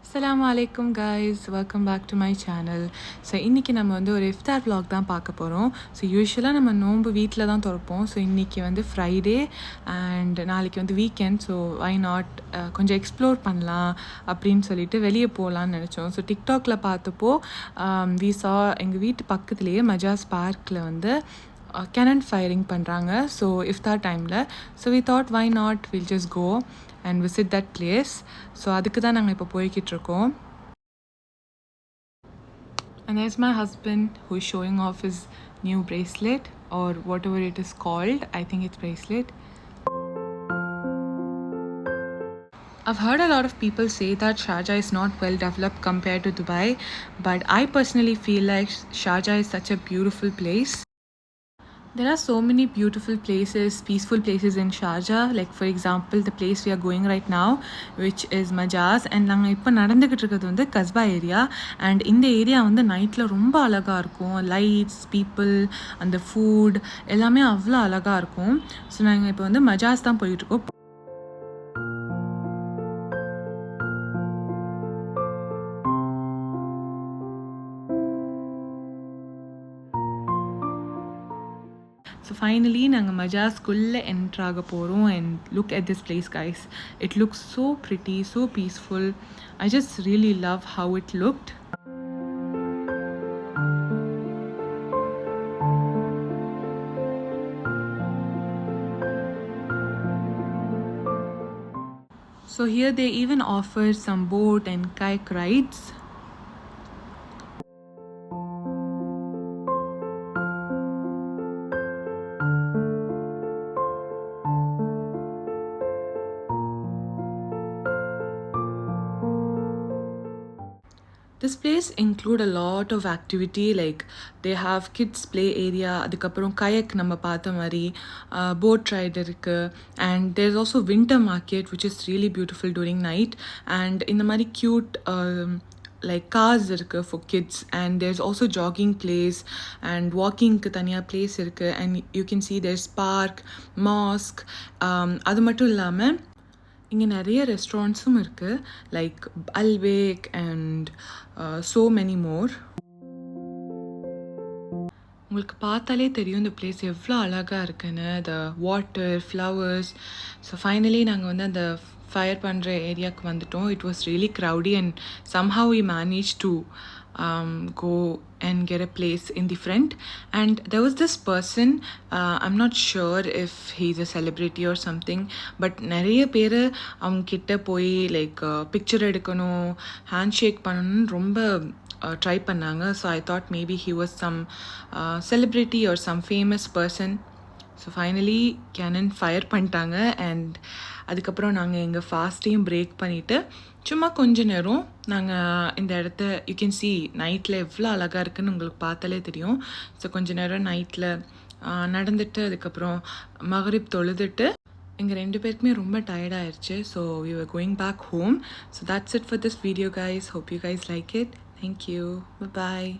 Assalamu alaikum guys, welcome back to my channel. So இன்றைக்கி நம்ம வந்து ஒரு இஃப்தார் vlog தான் பார்க்க போகிறோம். ஸோ யூஸ்வலாக நம்ம நோன்பு வீட்டில் தான் திறப்போம். ஸோ இன்றைக்கி வந்து ஃப்ரைடே அண்ட் நாளைக்கு வந்து வீக்கெண்ட். ஸோ வை நாட் கொஞ்சம் எக்ஸ்ப்ளோர் பண்ணலாம் அப்படின்னு சொல்லிட்டு வெளியே போகலான்னு நினச்சோம். ஸோ டிக்டாக்ல பார்த்தப்போ வி சா எங்கள் வீட்டு பக்கத்துலேயே மஜாஸ் பார்க்கில் வந்து cannon firing பண்ணுறாங்க. ஸோ இஃப்தார் டைமில். So we thought why not will just go and visit that place. So அதுக்கு தான் நாங்கள் இப்போ போய்கிட்டு இருக்கோம். And there's my husband who is showing off his new bracelet or whatever it is called. I think it's bracelet. I've heard a lot of people say that Sharjah is not well developed compared to Dubai, but I personally feel like Sharjah is such a beautiful place. There are so many beautiful places, peaceful places in Sharjah. Like for example, the place we are going right now, which is Majaz. And நாங்கள் இப்போ நடந்துக்கிட்டு இருக்கிறது வந்து Kasba area. And இந்த area வந்து நைட்டில் ரொம்ப அழகாக இருக்கும். லைட்ஸ், பீப்புள், அந்த ஃபுட் எல்லாமே அவ்வளோ அழகாக இருக்கும். ஸோ நாங்கள் இப்போ வந்து மஜாஸ் தான் போயிட்டுருக்கோம். So finally, நாங்கள் மஜாஸ்குள்ளே என்ட்ரு ஆக போகிறோம். And look at this place guys. It looks so pretty, so peaceful. I just really love how it looked. So here they even offer some boat and kayak rides. This place include a lot of activity, like they have kids play area, அதுக்கப்புறம் kayak நம்ம பார்த்த மாதிரி boat ride இருக்கு. And there's also winter market which is really beautiful during night. And இந்த மாதிரி cute like cars இருக்கு for kids. And there's also jogging place and walkingக்கு தனியாக place இருக்கு. And you can see there's park, mosque. அது மட்டும் இல்லாமல் இங்கே நிறைய ரெஸ்டாரண்ட்ஸும் இருக்குது, like Albaik and so many more. உங்களுக்கு பார்த்தாலே தெரியும் இந்த பிளேஸ் எவ்வளோ அழகாக இருக்குன்னு. The water, flowers. So finally நாங்கள் வந்து அந்த ஃபயர் பண்ணுற ஏரியாவுக்கு வந்துட்டோம். It was really crowdy and somehow we manage to go and get a place in the front. And there was this person, I'm not sure if he's a celebrity or something, but நிறைய பேர் அவங்க கிட்ட போய் like picture எடுக்கணும், hand shake பண்ணணும்னு ரொம்ப try பண்ணாங்க. So I thought maybe he was some celebrity or some famous person. So finally cannon fire பண்ணிட்டாங்க. அண்ட் அதுக்கப்புறம் நாங்கள் எங்கள் ஃபாஸ்ட்டையும் பிரேக் பண்ணிவிட்டு சும்மா கொஞ்ச நேரம் நாங்கள் இந்த இடத்த யூ கேன் சி நைட்டில் எவ்வளோ அழகாக இருக்குதுன்னு உங்களுக்கு பார்த்தாலே தெரியும். ஸோ கொஞ்ச நேரம் நைட்டில் நடந்துட்டு அதுக்கப்புறம் மகரிப் தொழுதுட்டு எங்கள் ரெண்டு பேருக்குமே ரொம்ப டயர்டாயிருச்சு. So we were going back home. So that's it for this video guys. Hope you guys like it. Thank you. Bye bye.